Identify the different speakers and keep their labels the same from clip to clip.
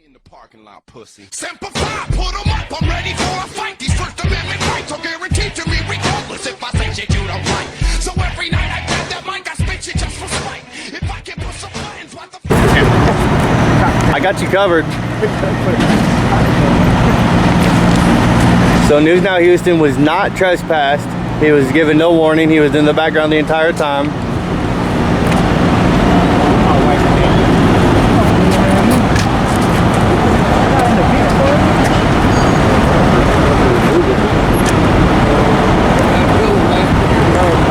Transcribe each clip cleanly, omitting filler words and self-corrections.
Speaker 1: In the parking lot, pussy. Semper Fi, put 'em up. I'm ready for a fight. These First Amendment rights are guaranteed to me, regardless if I say shit you don't like. So every night I grab that mic, I spit shit just for spite. If I can put some buttons, what the
Speaker 2: I got you covered. So News Now Houston was not trespassed. He was given no warning. He was in the background the entire time.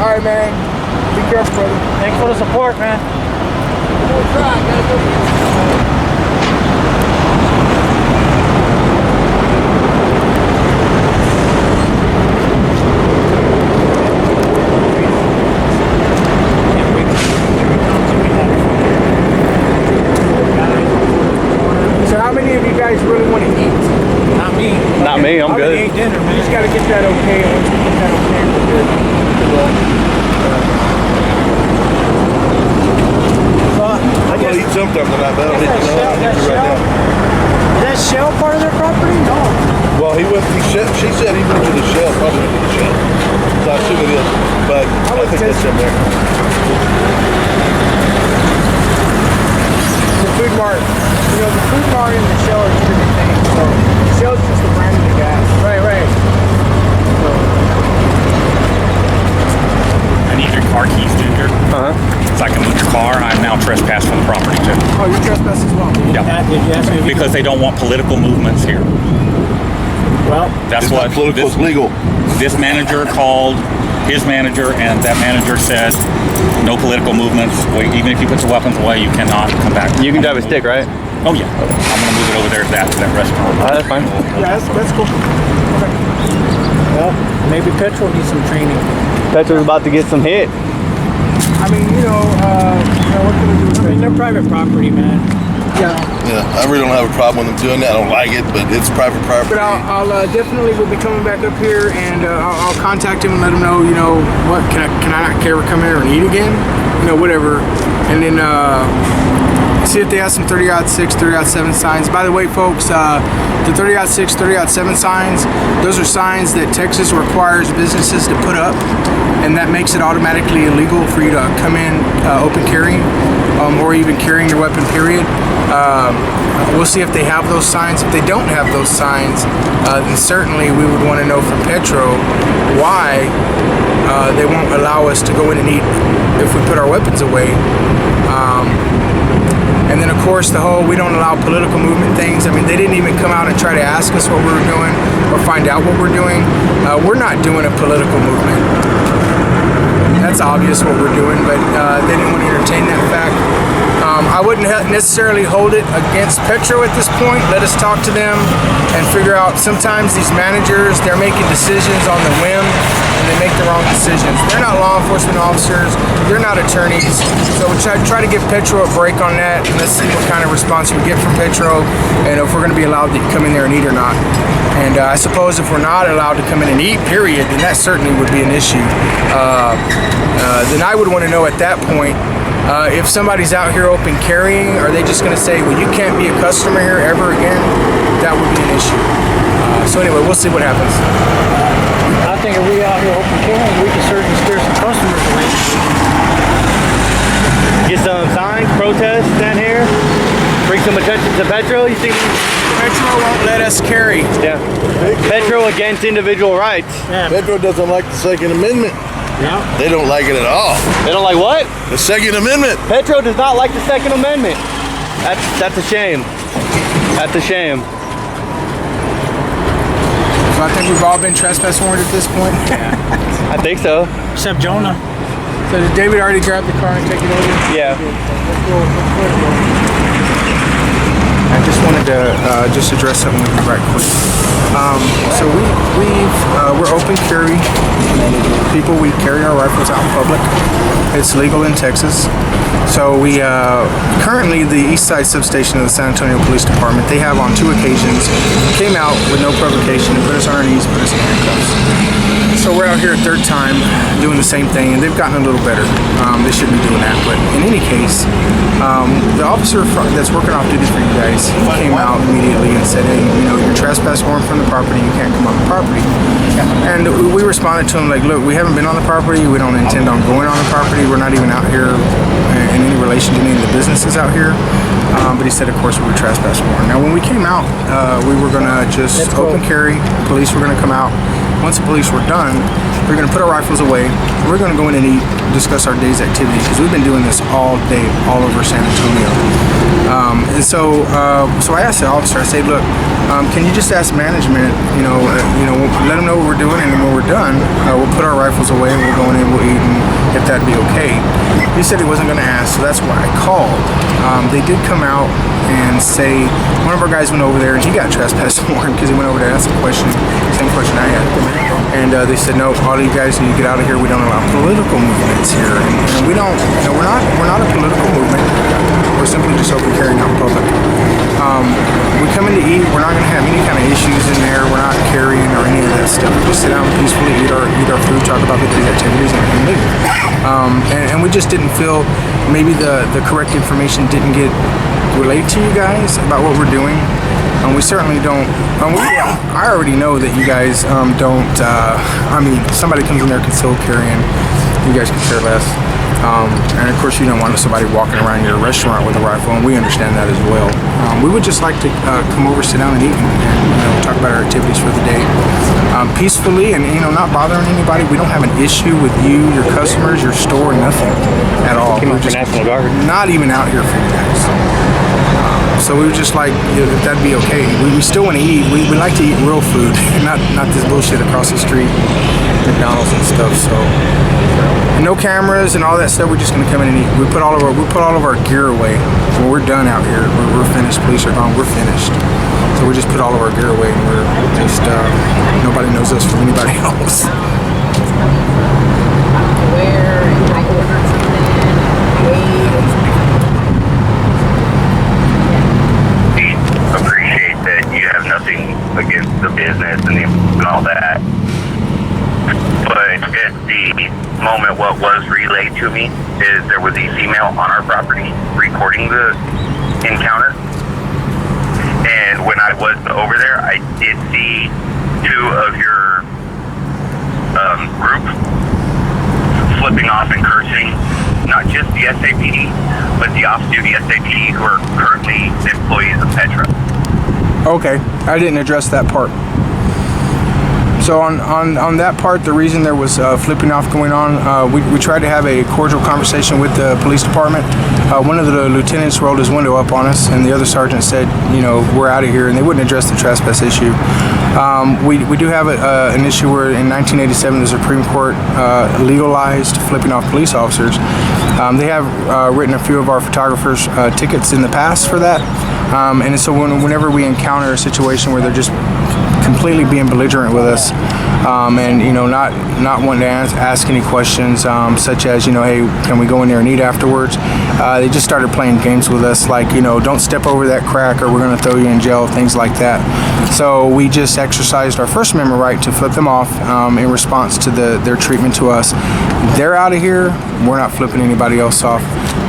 Speaker 3: Alright, man. Be careful, brother.
Speaker 4: Thanks for the support, man.
Speaker 3: We'll try, So how many of you guys really want to eat?
Speaker 4: Not me.
Speaker 2: Not me, I'm good.
Speaker 4: Ate dinner,
Speaker 3: You
Speaker 4: man.
Speaker 3: just got to get that okay, and once you get that okay, we're good.
Speaker 4: I guess
Speaker 5: eat something tonight, but I don't
Speaker 4: Is
Speaker 5: need to know. I need to write down.
Speaker 4: that shell part of their property? No.
Speaker 5: Well, he went. She said he went to the shell, probably went to the shell. So I assume it is, but I think that's in there.
Speaker 3: The food mart, you know, the food mart and the shell are two different things. So the shell's just the brand of the gas. Right.
Speaker 6: I need your car keys, Ginger. So I can move your car. I'm now trespassed from the property too.
Speaker 3: Oh, you're trespassing as well.
Speaker 6: Yeah.
Speaker 4: Did you ask me?
Speaker 6: Because they don't want political movements here.
Speaker 4: Well,
Speaker 6: That's
Speaker 5: It's
Speaker 6: what
Speaker 5: not political,
Speaker 6: this,
Speaker 5: it's legal.
Speaker 6: this manager called his manager, and that manager said no political movements. Even if you put your weapons away, you cannot come back.
Speaker 2: You can drive a stick, right?
Speaker 6: Oh yeah. I'm gonna move it over there to that restaurant.
Speaker 2: That's fine.
Speaker 3: Yeah, that's cool. Okay.
Speaker 4: well, maybe Petro needs some training.
Speaker 2: Petro's about to get some hit.
Speaker 3: I mean, what can we do?
Speaker 4: I mean, they're private property, man.
Speaker 3: Yeah.
Speaker 5: Yeah, I really don't have a problem with them doing that. I don't like it, but it's private property.
Speaker 3: But I'll definitely will be coming back up here, and I'll contact him and let him know, what, can I not ever come here and eat again? Whatever. And then see if they have some 30-06, 30-7 signs. By the way, folks, the 30-06, 30-7 signs, those are signs that Texas requires businesses to put up, and that makes it automatically illegal for you to come in open carrying or even carrying your weapon, period. We'll see if they have those signs. If they don't have those signs, then certainly we would want to know from Petro why they won't allow us to go in and eat if we put our weapons away. And then, of course, the whole we don't allow political movement things. I mean, they didn't even come out and try to ask us what we were doing or find out what we're doing. We're not doing a political movement. That's obvious what we're doing, but they didn't want to entertain that fact. I wouldn't necessarily hold it against Petro at this point. Let us talk to them and figure out. Sometimes these managers, they're making decisions on the whim, and they make the wrong decisions. They're not law enforcement officers. They're not attorneys. So we try to give Petro a break on that, and let's see what kind of response we get from Petro, and if we're going to be allowed to come in there and eat or not. And I suppose if we're not allowed to come in and eat, period, then that certainly would be an issue. Then I would want to know at that point, if somebody's out here open carrying, are they just going to say, well, you can't be a customer here ever again? That would be an issue. So anyway, we'll see what happens.
Speaker 4: I think if we out here open carrying, we can certainly scare some customers away.
Speaker 2: Get some signs, protests down here. Bring some attention to Petro. You think?
Speaker 3: Petro won't let us carry.
Speaker 2: Yeah. Petro against individual rights.
Speaker 4: Yeah.
Speaker 5: Petro doesn't like the Second Amendment.
Speaker 4: Yeah.
Speaker 5: They don't like it at all.
Speaker 2: They don't like what?
Speaker 5: The Second Amendment.
Speaker 2: Petro does not like the Second Amendment. That's a shame. That's a shame.
Speaker 3: So I think we've all been trespass warned at this point.
Speaker 2: I think so.
Speaker 4: Except Jonah.
Speaker 3: So did David already grab the car and take it over?
Speaker 2: Yeah.
Speaker 3: I just wanted to just address something with you right quick. So we're open carry. We carry our rifles out in public. It's legal in Texas. So we currently the East Side substation of the San Antonio Police Department, they have on 2 occasions came out with no provocation and put us on our knees, put us in handcuffs. So we're out here a 3rd time doing the same thing, and they've gotten a little better. They shouldn't be doing that, but in any case, the officer that's working off duty for you guys, he came out immediately and said, hey, you know, you're trespass warrant from the property, you can't come on the property. And we responded to him like, look, we haven't been on the property, we don't intend on going on the property, we're not even out here in any relation to any of the businesses out here. But he said, of course, we were trespass warrant. Now, when we came out, we were gonna just open carry. Police were gonna come out. Once the police were done, we're gonna put our rifles away. We're gonna go in and eat, discuss our day's activities, because we've been doing this all day, all over San Antonio. And so I asked the officer, I said, look, can you just ask management, let them know what we're doing, and then when we're done, we'll put our rifles away and we'll go in and we'll eat, and if that'd be okay. He said he wasn't gonna ask, so that's why I called. They did come out and say, one of our guys went over there and he got trespass warrant because he went over there and asked a question, same question I had. And they said, no, all of you guys need to get out of here. We don't allow political movements here. And we don't, we're not a political movement. We're simply just open carrying out in public. We come in to eat. We're not going to have any kind of issues in there. We're not carrying or any of that stuff. We just sit down peacefully, eat our food, talk about the day's activities, and leave. And we just didn't feel maybe the correct information didn't get relayed to you guys about what we're doing. We certainly don't. I already know that you guys don't. Somebody comes in there concealed carrying, you guys can care less. And of course, you don't want somebody walking around your restaurant with a rifle, and we understand that as well. We would just like to come over, sit down, and eat, and talk about our activities for the day peacefully, and not bothering anybody. We don't have an issue with you, your customers, your store, nothing at all. We're just
Speaker 2: National Guard.
Speaker 3: not even out here for you guys. So we were just like, if that'd be okay. We still want to eat. We like to eat real food, not this bullshit across the street, McDonald's and stuff. So no cameras and all that stuff. We're just gonna come in and eat. We put all of our gear away. When we're done out here, we're finished. Police are gone. We're finished. So we just put all of our gear away, and we're just nobody knows us from anybody else.
Speaker 7: Where I ordered something
Speaker 8: appreciate that you have nothing against the business and all that. But at the moment, what was relayed to me is there was a female on our property recording the encounter. And when I was over there, I did see 2 of your group flipping off and cursing not just the SAPD, but the off-duty SAPD who are currently employees of Petra.
Speaker 3: Okay, I didn't address that part. So on that part, the reason there was flipping off going on, we tried to have a cordial conversation with the police department. One of the lieutenants rolled his window up on us, and the other sergeant said, we're out of here, and they wouldn't address the trespass issue. We do have an issue where in 1987 the Supreme Court legalized flipping off police officers. They have written a few of our photographers tickets in the past for that. And so whenever we encounter a situation where they're just completely being belligerent with us, and not wanting to ask any questions, such as hey, can we go in there and eat afterwards? They just started playing games with us, like don't step over that crack or we're going to throw you in jail, things like that. So we just exercised our First Amendment right to flip them off in response to their treatment to us. They're out of here. We're not flipping anybody else off.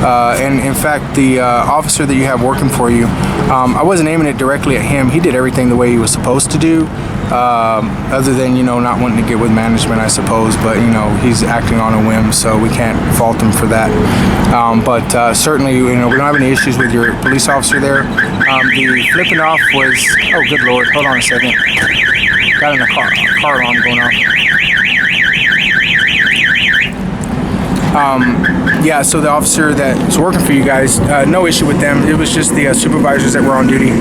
Speaker 3: And in fact, the officer that you have working for you, I wasn't aiming it directly at him. He did everything the way he was supposed to do, other than not wanting to get with management, I suppose. But he's acting on a whim, so we can't fault him for that. But certainly, we don't have any issues with your police officer there. The flipping off was, oh good lord, hold on a second. Got in a car alarm going off. Yeah, so the officer that was working for you guys, no issue with them. It was just the supervisors that were on duty.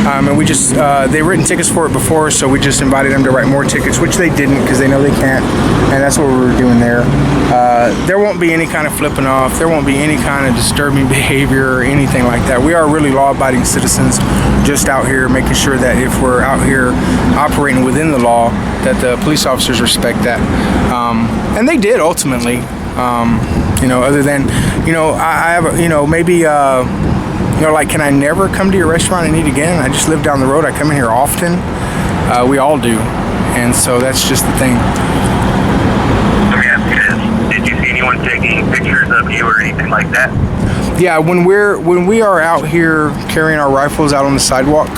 Speaker 3: And we just, they've written tickets for it before, so we just invited them to write more tickets, which they didn't because they know they can't, and that's what we were doing there. There won't be any kind of flipping off. There won't be any kind of disturbing behavior or anything like that. We are really law-abiding citizens just out here making sure that if we're out here operating within the law, that the police officers respect that. And they did ultimately. You know, other than, you know, I have, you know, maybe, you know, like, can I never come to your restaurant and eat again? I just live down the road. I come in here often. We all do. And so that's just the thing.
Speaker 8: Let me ask you this. Did you see anyone taking pictures of you or anything like that?
Speaker 3: Yeah, when we are out here carrying our rifles out on the sidewalk.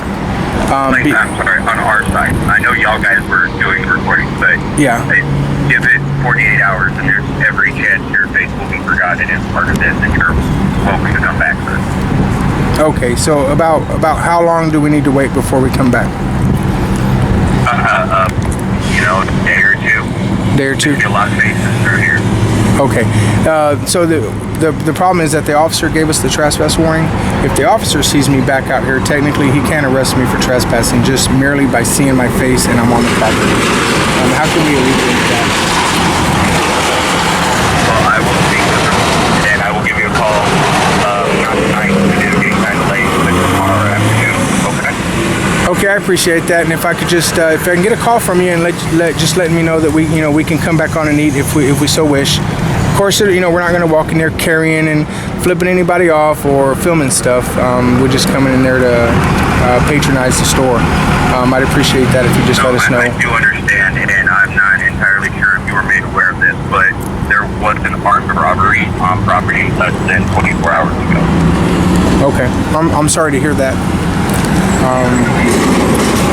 Speaker 8: I'm sorry, on our side. I know y'all guys were doing recording, but
Speaker 3: yeah.
Speaker 8: Give it 48 hours and there's every chance your face will be forgotten as part of this, and you're welcome to come back, sir.
Speaker 3: Okay, so about how long do we need to wait before we come back?
Speaker 8: You know, a day or two.
Speaker 3: Day or two?
Speaker 8: There's a lot of faces through here.
Speaker 3: Okay, so the problem is that the officer gave us the trespass warning. If the officer sees me back out here, technically he can't arrest me for trespassing just merely by seeing my face and I'm on the property. How can we alleviate that?
Speaker 8: Well, I will speak with her and I will give you a call. Not tonight, it is getting kind of late, but tomorrow afternoon.
Speaker 3: Okay, I appreciate that. And if I could just, if I can get a call from you and just letting me know that we can come back on and eat if we so wish. Of course, you know, we're not going to walk in there carrying and flipping anybody off or filming stuff. We're just coming in there to patronize the store. I'd appreciate that if you just let us know.
Speaker 8: I do understand, and I'm not entirely sure if you were made aware of this, but there was an armed robbery on property less than 24 hours ago.
Speaker 3: Okay, I'm sorry to hear that.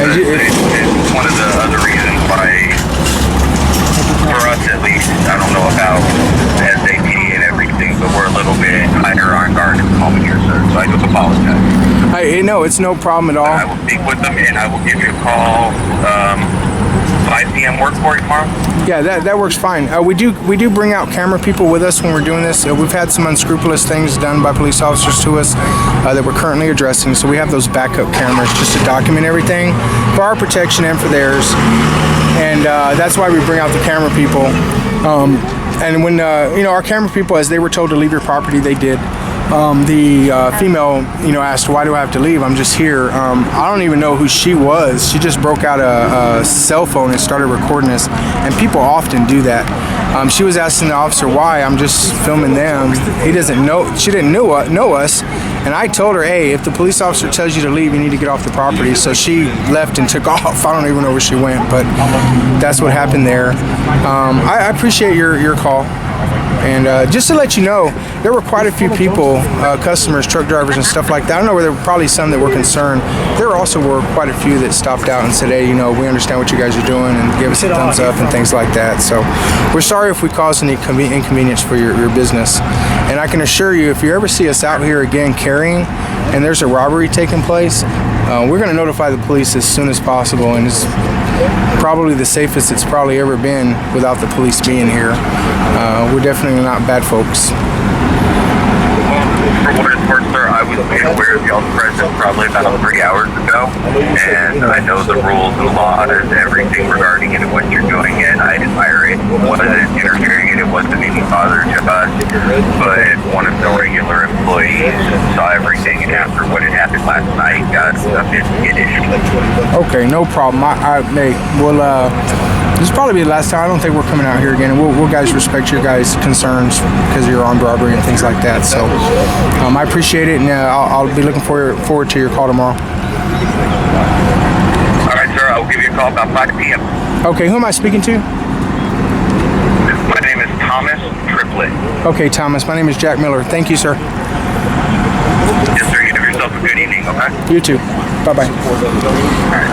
Speaker 8: It's one of the other reasons why, for us at least, I don't know about the SAP and everything, but we're a little bit higher on guard at the moment here, sir, so I do apologize.
Speaker 3: No, it's no problem at all.
Speaker 8: I will speak with them and I will give you a call 5 p.m. work for you tomorrow?
Speaker 3: Yeah, that works fine. We do bring out camera people with us when we're doing this. We've had some unscrupulous things done by police officers to us that we're currently addressing. So we have those backup cameras just to document everything for our protection and for theirs. And that's why we bring out the camera people. And when you know, our camera people, as they were told to leave your property, they did. The female, you know, asked, "Why do I have to leave? I'm just here." I don't even know who she was. She just broke out a cell phone and started recording us, and people often do that. She was asking the officer why. I'm just filming them. He doesn't know. She didn't know us, and I told her, "Hey, if the police officer tells you to leave, you need to get off the property." So she left and took off. I don't even know where she went, but that's what happened there. I appreciate your call. And just to let you know, there were quite a few people, customers, truck drivers and stuff like that. I don't know where there were probably some that were concerned. There also were quite a few that stopped out and said, "Hey, you know, we understand what you guys are doing," and give us a thumbs up and things like that. So we're sorry if we caused any inconvenience for your business. And I can assure you, if you ever see us out here again carrying and there's a robbery taking place, we're going to notify the police as soon as possible. And it's probably the safest it's probably ever been without the police being here. We're definitely not bad folks.
Speaker 8: For what it's worth, sir, I was made aware of y'all's presence probably about 3 hours ago, and I know the rules and law and everything regarding it and what you're doing, and I admire it. It wasn't interfering and it wasn't any bother to us, but one of the regular employees saw everything, and after what had happened last night, got a bit issue.
Speaker 3: Okay, no problem. This will probably be the last time. I don't think we're coming out here again. And we'll guys respect your guys' concerns because of your armed robbery and things like that. So I appreciate it, and I'll be looking forward to your call tomorrow.
Speaker 8: All right, sir. I'll give you a call about 5 p.m.
Speaker 3: Okay, who am I speaking to?
Speaker 8: My name is Thomas Triplett.
Speaker 3: Okay, Thomas. My name is Jack Miller. Thank you, sir.
Speaker 8: Yes, sir. You have yourself a good evening, okay?
Speaker 3: You too. Bye-bye.
Speaker 8: All right.